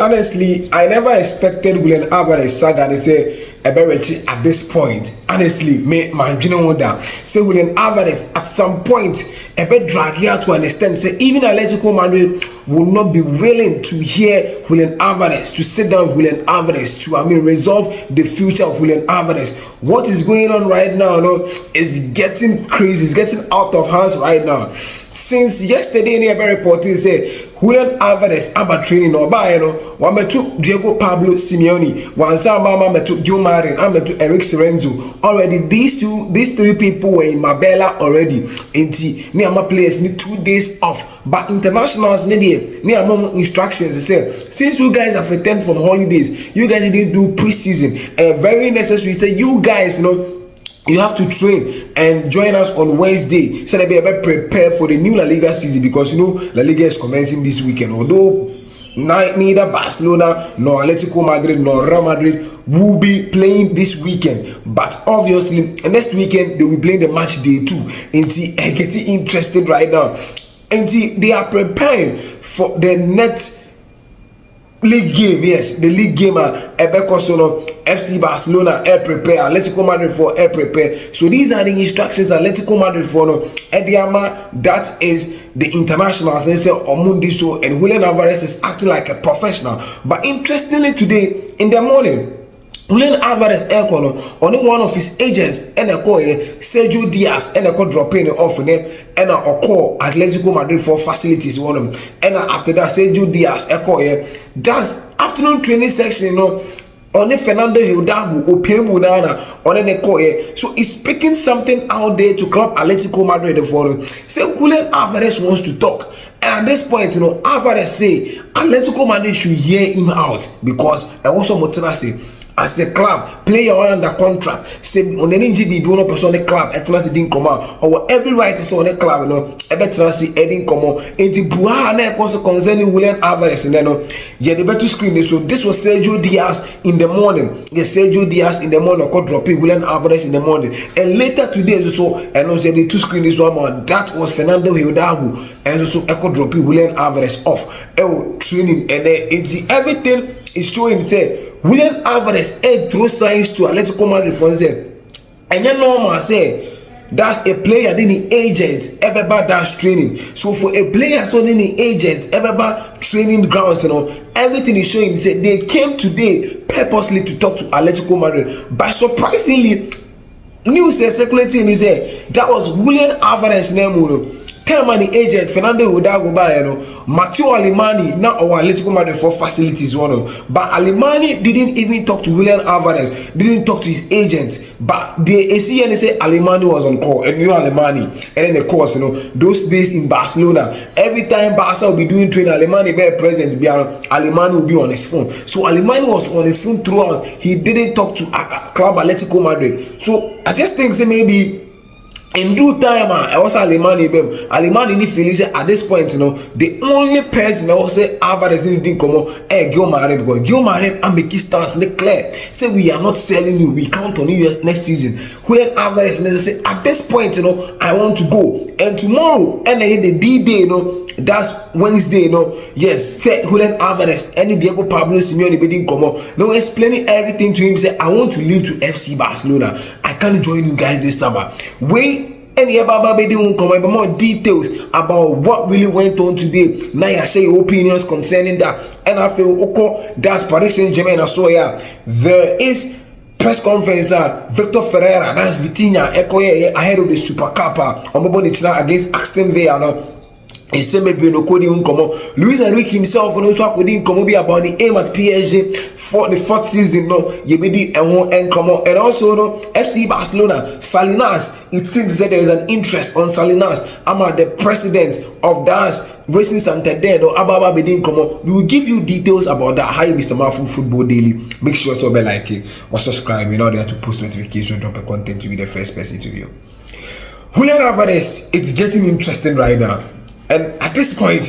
Honestly, I never expected Julián Álvarez saga and say Eberechi at this point. Honestly, me man, you know that. Say Julián Álvarez at some point, Ebe drag here to understand. Say even Atletico Madrid will not be willing to hear Julián Álvarez, to sit down with Julián Álvarez, to resolve the future of Julián Álvarez. What is going on right now, is getting crazy. It's getting out of hands right now. Since yesterday, in a reporting say Julián Álvarez about training or by one metu Diego Pablo Simeone, one Mama metu Julián, I metu Eric Serenzo. Already these three people were in Marbella already. Inti near my players need 2 days off. But internationals need near more instructions. They say since you guys have returned from holidays, you guys didn't do preseason. Very necessary. Say you guys, you have to train and join us on Wednesday so that we are prepared for the new La Liga season, because La Liga is commencing this weekend. Although neither Barcelona nor Atletico Madrid nor Real Madrid will be playing this weekend, but obviously next weekend they will be playing the match day 2. And getting interested right now. And they are preparing for the next league game. Yes, the league game FC Barcelona air prepare, Atletico Madrid for air prepare. So these are the instructions that Atletico Madrid for Ediama, that is the internationals. They say Omundiso and Julián Álvarez is acting like a professional. But interestingly, today in the morning, Julián Álvarez only one of his agents and a call Sergio Diaz and a call dropping off and a call Atletico Madrid for facilities one and after that Sergio Diaz a call that's afternoon training section on Fernando Hildabu Opemu Nana on a call so he's speaking something out there to club Atletico Madrid for say Julián Álvarez wants to talk. And at this point, Álvarez say Atletico Madrid should hear him out, because I also Motena say as the club, player under contract, say on any GB, one person on the club, a class didn't come out, or every right is on the club, a better see Edding come out, and the Buhana also concerning Julián Álvarez, and the better screen. So this was Sergio Diaz in the morning. Yes, Sergio Diaz in the morning, called dropping Julián Álvarez in the morning, and later today, so and also the two screen is one more. That was Fernando Hildagu, and also echo dropping Julián Álvarez off. Training, and it's everything is showing. Say Julián Álvarez throw signs to Atletico Madrid for say, and you normal say that's a player didn't agent ever about that training. So for a player so didn't agent ever about training grounds, everything is showing. Say they came today purposely to talk to Atletico Madrid, but surprisingly, news circulating is there that was Julián Álvarez name. Money agent Fernando Hildagu Matteo Alemany now our Atletico Madrid for facilities but Alemany didn't even talk to Julián Álvarez, didn't talk to his agents, but the ACN say Alemany was on call, and knew Alemany, and then of course those days in Barcelona, every time Barca will be doing training, Alemany be present, Alemany will be on his phone. So Alemany was on his phone throughout. He didn't talk to club Atletico Madrid. So I just think maybe in due time, I was Alemany need feel say at this point, the only person that say Álvarez didn't come out, Guillaume, because Guillaume and make stance clear. Say we are not selling you, we count on you next season. Julián Álvarez and they say at this point, I want to go. And tomorrow, and then the D-Day, that's Wednesday, yes, Julián Álvarez and Diego Pablo Simeone didn't come out. No, explaining everything to him, say I want to leave to FC Barcelona. I can't join you guys this summer. Wait. And they won't come up with more details about what really went on today. Now I share your opinions concerning that. And I feel that's Paris Saint-Germain. So yeah, there is press conference. Victor Ferreira, that's Vitinha, ahead of the Super Cup against Aston Villa. And Luis Enrique himself also couldn't come about the aim at PSG for the 4th season. And also FC Barcelona, Salinas. It seems that there is an interest on Salinas. I'm the president of that Racing Santander or Ababa Bedin Komo. We will give you details about that. Hi, Mr. Mafu Football Daily. Make sure to like it or subscribe in order to post notifications, drop a content to be the first person to view. Julián Álvarez, it's getting interesting right now. And at this point,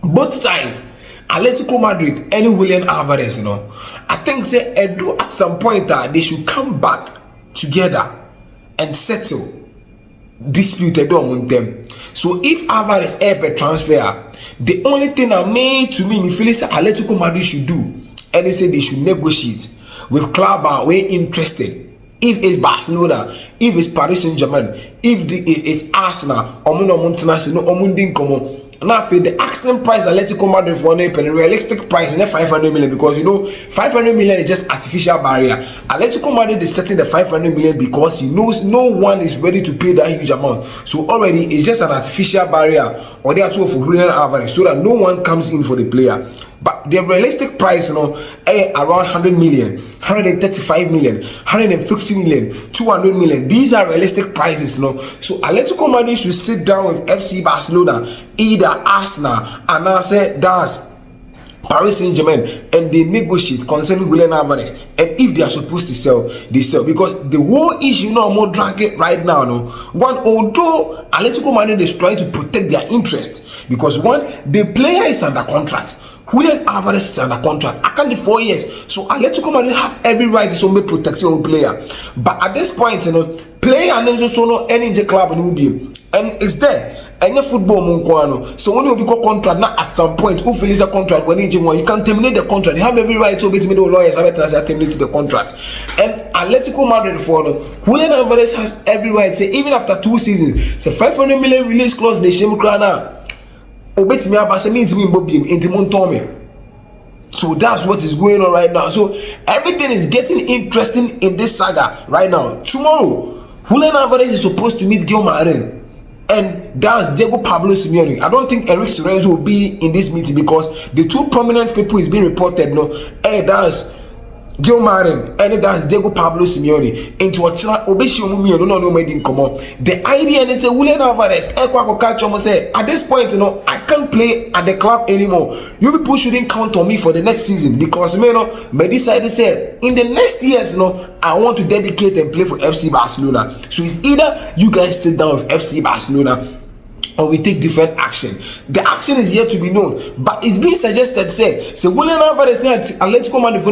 both sides, Atletico Madrid and Julián Álvarez, I think say at some point they should come back together and settle disputed on them. So if Álvarez ever transfer, The only thing that made to me feel is Atletico Madrid should do, and they say they should negotiate with club are way interested. If it's Barcelona, if it's Paris Saint-Germain, if it's Arsenal, now the asking price Atletico Madrid for a realistic price is 500 million, because 500 million is just artificial barrier. Atletico Madrid is setting the 500 million because he knows no one is ready to pay that huge amount. So already it's just an artificial barrier, or they are too for Julián Álvarez, so that no one comes in for the player. But the realistic price, around 100 million, 135 million, 150 million, 200 million. These are realistic prices, So Atletico Madrid should sit down with FC Barcelona, either Arsenal, and I say that's Paris Saint-Germain, and they negotiate concerning Julián Álvarez. And if they are supposed to sell, they sell. Because the whole issue more dragging right now, although Atletico Madrid is trying to protect their interest, because the player is under contract. Julián Álvarez is under contract. I can't do 4 years. So Atletico Madrid have every right to protect your player. But at this point, player and also any club will be. And it's there. And your football, so when you become contract, not at some point, who finishes the contract when you can terminate the contract. You have every right to basically the lawyers have terminate the contract. And Atletico Madrid Julián Álvarez has every right to say, even after 2 seasons, it's a 500 million release clause, they shame crana. So that's what is going on right now. So everything is getting interesting in this saga right now. Tomorrow, Julián Álvarez is supposed to meet Guilherme, and that's Diego Pablo Simeone. I don't think Eric Lorenzo will be in this meeting, because the two prominent people is being reported. That's Guilherme and that's Diego Pablo Simeone. Into a the idea is that Julián Álvarez say at this point, I can't play at the club anymore. You people shouldn't count on me for the next season, because may decide to say in the next years, I want to dedicate and play for FC Barcelona. So it's either you guys sit down with FC Barcelona, or we take different action. The action is yet to be known, but it's being suggested. So Julián Álvarez now Atletico Madrid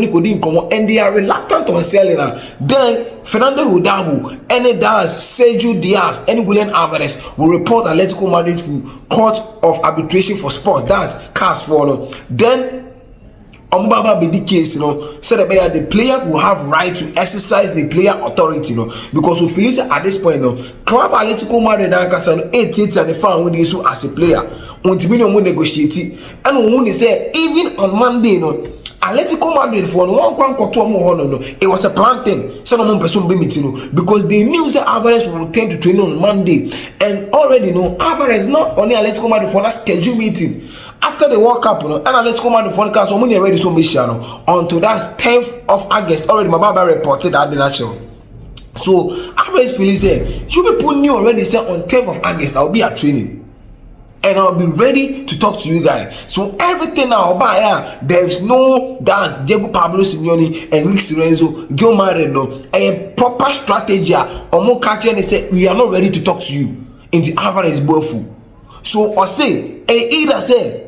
and they are reluctant on selling her. Then Fernando Rodri and does Sergio Diaz and Julián Álvarez will report Atletico Madrid to Court of Arbitration for Sports. That's CAS for then. Umbaba be the case, said that the player will have right to exercise the player authority, because we feel at this point, club Atletico Madrid and 8 and the fan when they so as a player, until negotiate, and when they say even on Monday, Atletico Madrid for it was a planting. Some person be meeting because they knew that Álvarez will return to training on Monday, and already Álvarez not only Atletico Madrid for that scheduled meeting. After the World Cup, and Atletico Madrid for the so many already to mission until that 10th of August. Already, my Baba reported at the national. So, Álvarez feels you people knew already said on 10th of August I'll be at training, and I'll be ready to talk to you guys. So everything now by there is no dance. Diego Pablo Simeone and Rick Lorenzo, Guilherme, a proper strategy. Or more catching, they say we are not ready to talk to you. In the Álvarez bofu. So I say, either say.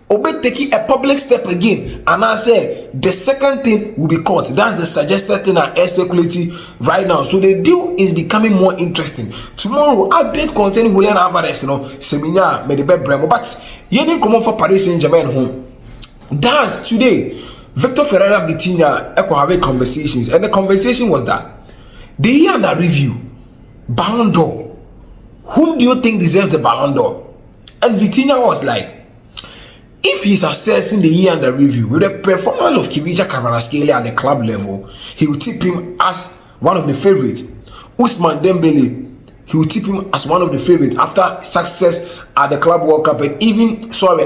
Obey taking a public step again, and I say the second thing will be caught. That's the suggested thing at air security right now. So the deal is becoming more interesting. Tomorrow, update concerning Julián Álvarez, seminar may the best bremo. But you didn't come for Paris Saint-Germain home. That's today. Victor Ferreira Vitinha have conversations, and the conversation was that the year under review, Ballon d'Or. Whom do you think deserves the Ballon d'Or? And Vitinha was like, if he's assessing the year under review with the performance of Kivija Kvaratskhelia at the club level, he will tip him as one of the favorites. Ousmane Dembele, he will tip him as one of the favorites after success at the Club World Cup, and even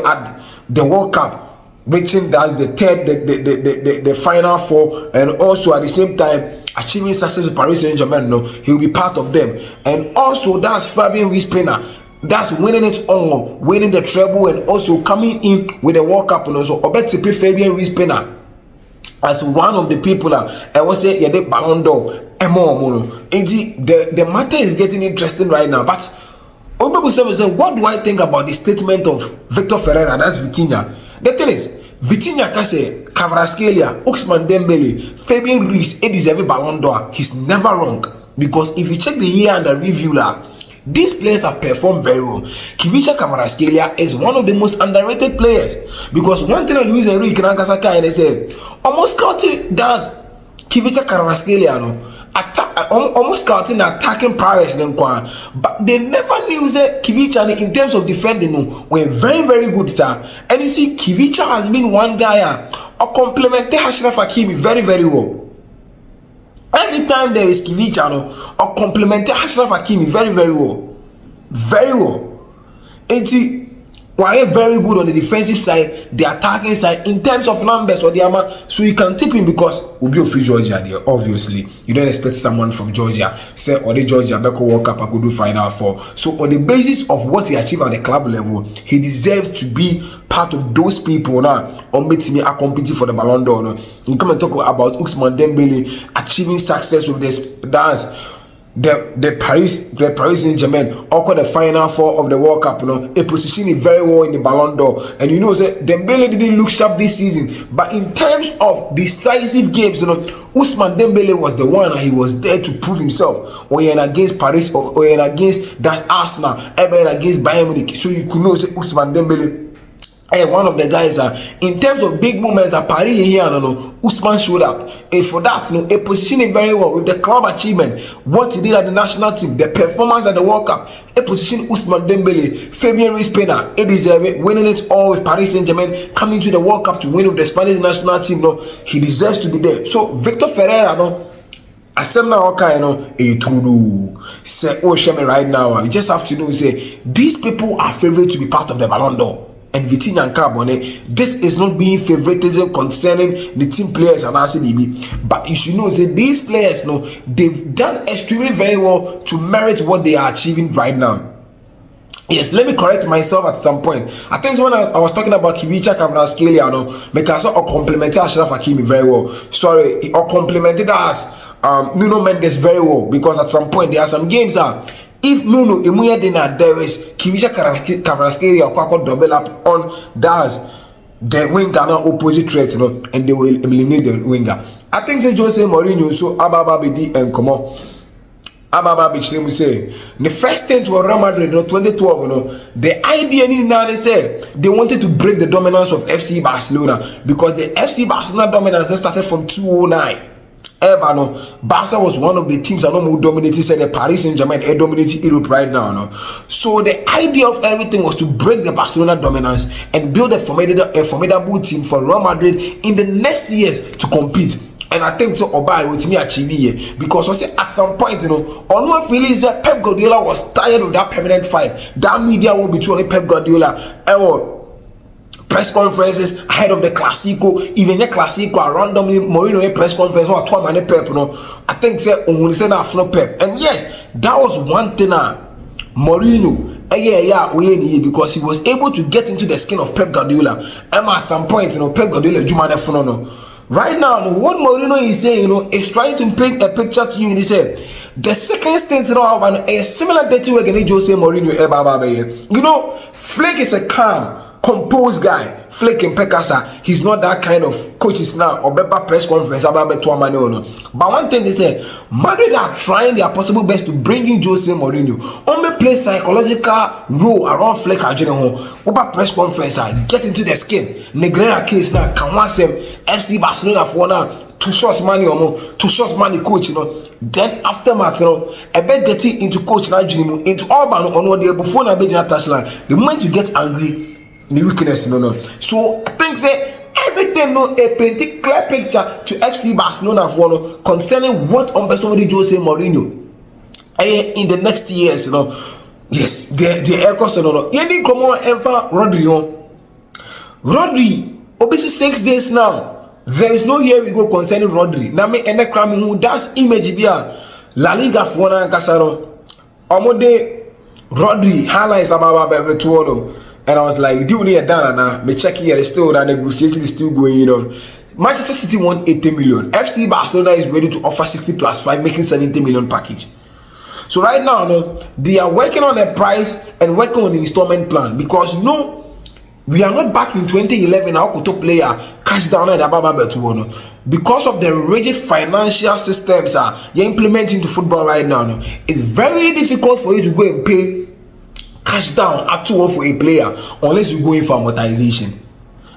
at the World Cup, reaching that the final four, and also at the same time achieving success with Paris Saint-Germain. He will be part of them. And also that's Fabian Ruiz-Pena. That's winning it on, winning the treble, and also coming in with the World Cup. And also, I bet to pay Fabian Ruiz-Pena as one of the people that I was saying, the Ballon d'Or. The matter is getting interesting right now. But what do I think about the statement of Victor Ferreira? That's Vitinha. The thing is, Vitinha can say Kvaratskhelia, Ousmane Dembele, Fabian Ruiz, it deserves Ballon d'Or. He's never wrong, because if you check the year under review, These players have performed very well. Kivicha Kvaratskhelia is one of the most underrated players because one thing Luis Enrique Nankasaka and they said almost scouting does Kivicha Kvaratskhelia almost scouting attacking prowess but they never knew that Kivicha in terms of defending were very very good sir. And you see Kivicha has been one guy or complemented Achraf Hakimi very very well. Every time there is Kivicha or complemented Achraf Hakimi very very well. Very well. And see, why very good on the defensive side, the attacking side, in terms of numbers or the amount, so you can tip him because we'll be of Georgia there. Obviously, you don't expect someone from Georgia, say or the Georgia Beko World Cup I could do Final Four. So on the basis of what he achieved at the club level, he deserves to be part of those people now. Or meet me a competing for the Ballon d'Or. You come and talk about Ousmane Dembele achieving success with this dance. The Paris Saint-Germain or the Final Four of the World Cup, a positioning very well in the Ballon d'Or. And Dembele didn't look sharp this season, but in terms of decisive games, Ousmane Dembele was the one, and he was there to prove himself. When you're against Paris or you're against that Arsenal, even against Bayern Munich, so you could know Ousmane Dembele. And one of the guys in terms of big moments that Paris here, Ousmane showed up. And for that, a positioning very well with the club achievement, what he did at the national team, the performance at the World Cup, a position Ousmane Dembele, Fabian Ruiz-Pena, he deserves it, winning it all with Paris Saint-Germain, coming to the World Cup to win with the Spanish national team. He deserves to be there. So Victor Ferreira, asem na oka say right now, you just have to know say these people are favorite to be part of the Ballon d'Or. And Vitinha and Carbone, this is not being favoritism concerning the team players and RCDB, but you should know that these players, they've done extremely very well to merit what they are achieving right now. Yes, let me correct myself at some point. I think when I was talking about Kivicha Kvaratskhelia, because I complimented Achraf Hakimi very well. Sorry, or complimented us Nuno Mendes very well, because at some point there are some games if Nuno Emuya Dena there is Kivicha Kvaratskhelia or double up on Daz, the winger now opposite threats, and they will eliminate the winger. I think the Jose Mourinho so Ababa Bidi and Komo Ababa Bichim say the first thing to Real Madrid 2012, the idea in now they say they wanted to break the dominance of FC Barcelona because the FC Barcelona dominance started from 2009. Barca was one of the teams that who dominated, said the Paris Saint-Germain dominated Europe right now. So the idea of everything was to break the Barcelona dominance and build a formidable team for Real Madrid in the next years to compete. And I think so Obai with me achieve it because I say at some point, on one feeling is that Pep Guardiola was tired of that permanent fight. That media will between Pep Guardiola and press conferences ahead of the Clasico, even the Clasico randomly Mourinho a press conference or 2 minute Pep, I think say on say na from Pep. And yes, that was one thing Mourinho because he was able to get into the skin of Pep Guardiola. And at some point, Pep Guardiola Jumane right now, what Mourinho is saying, is trying to paint a picture to you. And he said, the second stint, a similar dirty way against Jose Mourinho. Flick is a calm, composed guy. Flick in Pekasa, he's not that kind of coaches now or better press conference about but one thing they say, Madrid are trying their possible best to bring in Jose Mourinho. Only play psychological role around Flick over press conference, get into the skin. Negreira case now can want them FC Barcelona for now to source money to source money coach, Then aftermath, I bet getting into coach now into Urban on what they before na be touchline. The moment you get angry, the weakness, So I think say everything a painted clear picture to FC Barcelona for concerning what somebody Jose Mourinho in the next years, yes, the echoes, any come on Rodri, Rodri, obviously 6 days now. There is no here we go concerning Rodri. Now me ene crime who does image bia La Liga for na kasaro. Omode Rodri highlights about baby to all. And I was like, do you need a done now? Me checking here, still that negotiation is still going on. Manchester City won 80 million. FC Barcelona is ready to offer 60 plus 5, making 70 million package. So right now, they are working on a price and working on the installment plan because We are not back in 2011. Our Koto player cash down at Ababa Betuono because of the rigid financial systems you're implementing into football right now. No, it's very difficult for you to go and pay cash down at 2 for a player unless you go in for amortization.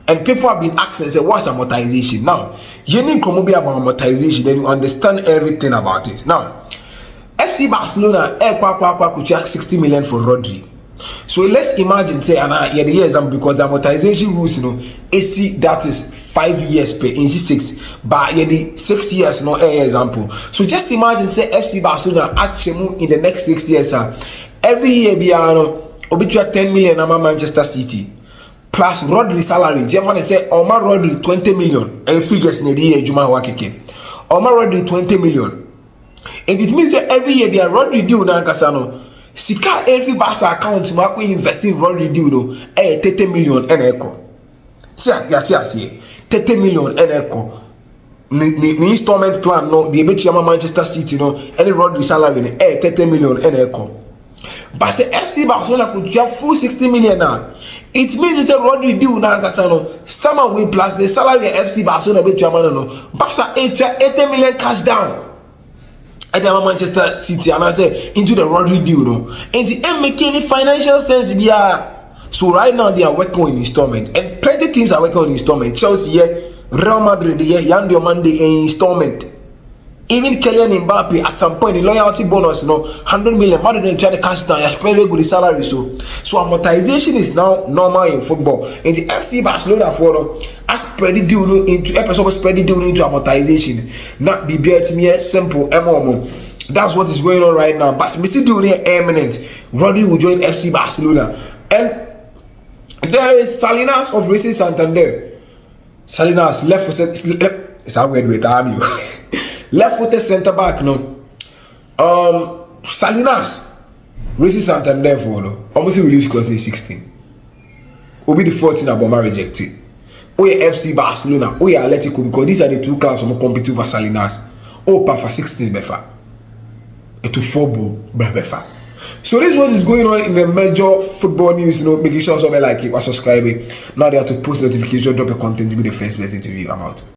And people have been asking, say, what's amortization? Now, you need to know about amortization, then you understand everything about it. Now, FC Barcelona could charge 60 million for Rodri. So let's imagine, say, and the years because the amortization rules, AC that is 5 years per in 6, but the 6 years, example. So just imagine, say, FC Barcelona actually in the next 6 years, every year, be 10 million Manchester City plus Rodri salary. Do you want to say, Omar Rodri 20 million and figures in the year, Juma Wakeke. Omar Rodri 20 million. And it means that every year, they are Rodri deal na Casano. Sika every Barca account wako invest in Rodri deal 30 million and echo. See, 30 million and echo. The installment plan no, the Manchester City any Rodri salary 30 million and echo. But say FC Barcelona could have full 60 million now. It means it's a Rodri deal na Casano. Summer way plus the salary of FC Barcelona be Barca 80 million cash down. At the Manchester City and I say into the Rodri deal, and the end make any financial sense. So right now they are working on installment, and plenty teams are working on installment. Chelsea, Real Madrid, Yandio Monday installment. Even Kylian Mbappe at some point the loyalty bonus, 100 million. Madrid try to cash down. You pay very good salary, so amortization is now normal in football. And the FC Barcelona for spread the deal into episode spread the deal into amortization. Not be to me simple MMO. That's what is going on right now. But we still doing it eminent. Rodri will join FC Barcelona, and there is Salinas of Racing Santander. Salinas left for it's a weird way to arm you. Left-footed centre back, Salinas, Racing Santander for almost release clause in 16. Will be the 14 Aboma rejected. We FC Barcelona, we Atletico, because these are the two clubs who compete with Salinas. Opa for 16 befa. To 4 befa. So this is what is going on in the major football news. Making sure somebody like it or subscribing. Now they have to post notification, drop a content to be the first person to view. I'm out.